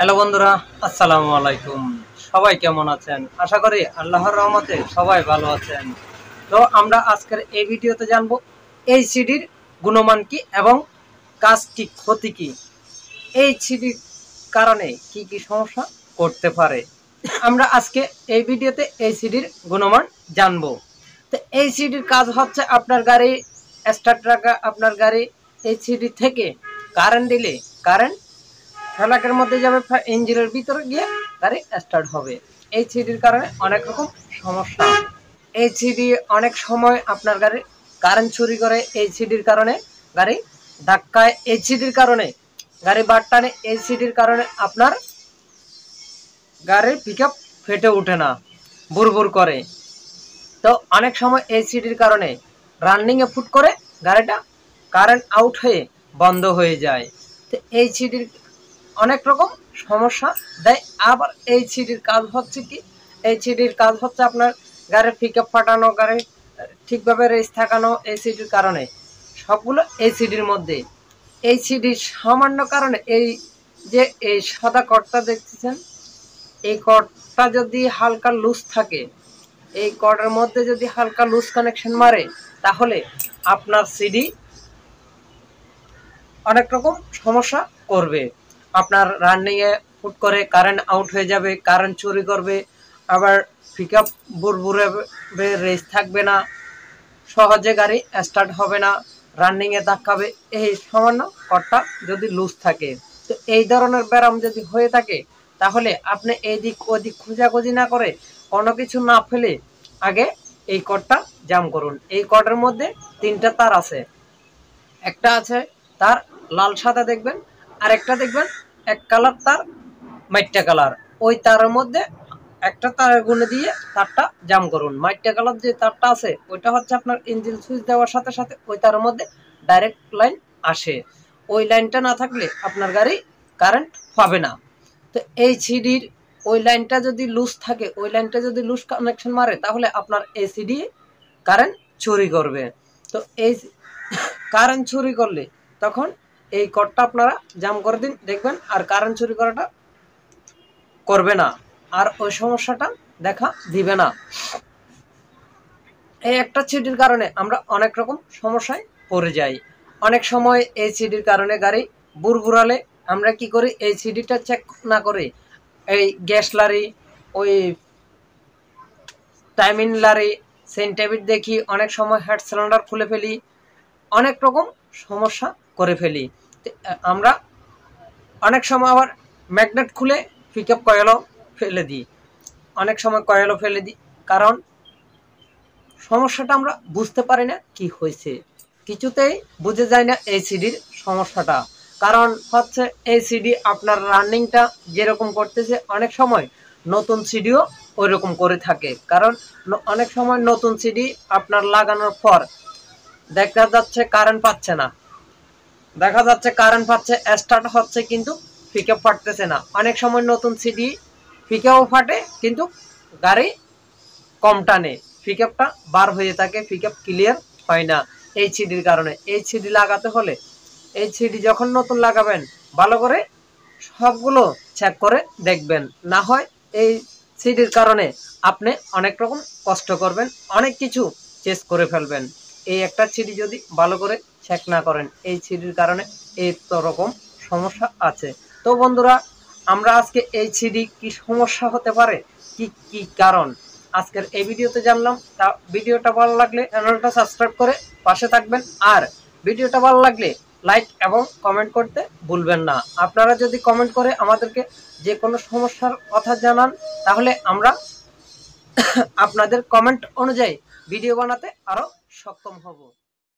Hello বন্ধুরা, আসসালামু আলাইকুম। সবাই কেমন আছেন? আশা করি আল্লাহর রহমতে সবাই ভালো আছেন। তো আমরা আজকের এই ভিডিওতে জানবো এই সিডির গুণমান কি এবং কাজ কি, ক্ষতি কি, এই সিডির কারণে কি কি সমস্যা করতে পারে। আমরা আজকে এই ভিডিওতে এই সিডির গুণমান জানবো। তো এই সিডির কাজ হচ্ছে আপনার গাড়ি স্টার্ট রাখা। আপনার গাড়ি এই সিডি থেকে কারেন্ট দিলে কারেন্ট ফ্লাকের মধ্যে যাবে, ইঞ্জিনের ভিতরে গিয়ে গাড়ি স্টার্ট হবে। এই সিডির কারণে অনেক রকম সমস্যা। এই সিডি অনেক সময় আপনার গাড়ির কারেন্ট চুরি করে। এই সিডির কারণে গাড়ি ধাক্কায়। এই সিডির কারণে গাড়ি বার টানে। এই সিডির কারণে আপনার গাড়ির পিক আপ ফেটে ওঠে না, বুড়বুড় করে। তো অনেক সময় এই সিডির কারণে রানিংয়ে ফুট করে গাড়িটা কারেন্ট আউট হয়ে বন্ধ হয়ে যায়। তো এই সিডির অনেক রকম সমস্যা দেয়। আবার এই সিডির কাজ হচ্ছে কি, এই সিডির কাজ হচ্ছে আপনার গাড়ির পিক আপ ফাটানো, গাড়ি ঠিকভাবে রেস থাকানো। এই সিডির কারণে সবগুলো এই সিডির মধ্যে। এই সিডির সামান্য কারণে এই যে এই সাদা কর্ডটা দেখতেছেন, এই কর্ডটা যদি হালকা লুজ থাকে, এই কর্ডের মধ্যে যদি হালকা লুজ কানেকশন মারে, তাহলে আপনার সিডি অনেক রকম সমস্যা করবে। আপনার রানিংয়ে ফুট করে কারেন্ট আউট হয়ে যাবে, কারেন্ট চুরি করবে, আবার পিক আপ বুড়বুড়ে রেস থাকবে না, সহজে গাড়ি স্টার্ট হবে না, রানিংয়ে ধাক্কাবে। এই সামান্য কর্ডটা যদি লুজ থাকে, তো এই ধরনের ব্যায়াম যদি হয়ে থাকে, তাহলে আপনি এই দিক ওদিক খোঁজাখুঁজি না করে, কোনো কিছু না ফেলে আগে এই কর্ডটা জাম করুন। এই কর্ডের মধ্যে তিনটা তার আছে। একটা আছে তার লাল সাদা দেখবেন, আর একটা দেখবেন এক কালার তার, মাইট্টা কালার। ওই তারের মধ্যে একটা তারের গুনে দিয়ে তারটা জাম করুন। মাইট্টা কালার যে তারটা আছে, ওইটা হচ্ছে আপনার ইঞ্জিন সুইচ দেওয়ার সাথে সাথে ওই তারের মধ্যে ডাইরেক্ট লাইন আসে। ওই লাইনটা না থাকলে আপনার গাড়ি কারেন্ট পাবে না। তো এই সিডির ওই লাইনটা যদি লুজ থাকে, ওই লাইনটা যদি লুজ কানেকশন মারে, তাহলে আপনার এই সিডি কারেন্ট চুরি করবে। তো এই কারেন্ট চুরি করলে তখন এই কর্ডটা আপনারা জাম করে দিন, দেখবেন আর কারেন্ট চুরি করাটা করবে না, আর ওই সমস্যাটা দেখা দিবে না। এই একটা সিডির কারণে আমরা অনেক রকম সমস্যায় পড়ে যাই। অনেক সময় এই সিডির কারণে গাড়ি বুড়বুড়ালে আমরা কি করি, এই সিডিটা চেক না করে এই গ্যাস লারি, ওই টাইমিং লারি, সেন্টাবিট দেখি, অনেক সময় হেড সিলিন্ডার খুলে ফেলি, অনেক রকম সমস্যা করে ফেলি। আমরা অনেক সময় আবার ম্যাগনেট খুলে পিক আপ কয়েলও ফেলে দিই, অনেক সময় কয়েলও ফেলে দিই, কারণ সমস্যাটা আমরা বুঝতে পারি না কি হয়েছে, কিছুতেই বুঝে যায় না এই সিডির সমস্যাটা। কারণ হচ্ছে এই সিডি আপনার রানিংটা যেরকম করতেছে, অনেক সময় নতুন সিডিও ওই রকম করে থাকে। কারণ অনেক সময় নতুন সিডি আপনার লাগানোর পর দেখা যাচ্ছে কারেন্ট পাচ্ছে না, দেখা যাচ্ছে কারেন্ট পাচ্ছে, স্টার্ট হচ্ছে, কিন্তু পিক আপ ফাটতেছে না। অনেক সময় নতুন সিডি পিক আপও ফাটে, কিন্তু গাড়ি কম টানে, পিক আপটা বার হয়ে থাকে, পিক আপ ক্লিয়ার হয় না এই সিডির কারণে। এই সিডি লাগাতে হলে, এই সিডি যখন নতুন লাগাবেন, ভালো করে সবগুলো চেক করে দেখবেন, না হয় এই সিডির কারণে আপনি অনেক রকম কষ্ট করবেন, অনেক কিছু চেস করে ফেলবেন। এই একটা সিডি যদি ভালো করে চেক না করেন, এই সিডির কারণে এই তো রকম সমস্যা আছে। তো বন্ধুরা, আমরা আজকে এই সিডি কি সমস্যা হতে পারে, কি কি কারণ, আজকের এই ভিডিওতে জানলাম। তা ভিডিওটা ভালো লাগলে চ্যানেলটা সাবস্ক্রাইব করে পাশে থাকবেন, আর ভিডিওটা ভালো লাগলে লাইক এবং কমেন্ট করতে ভুলবেন না। আপনারা যদি কমেন্ট করে আমাদেরকে যে কোনো সমস্যার কথা জানান, তাহলে আমরা আপনাদের কমেন্ট অনুযায়ী ভিডিও বানাতে আরো সক্ষম হব।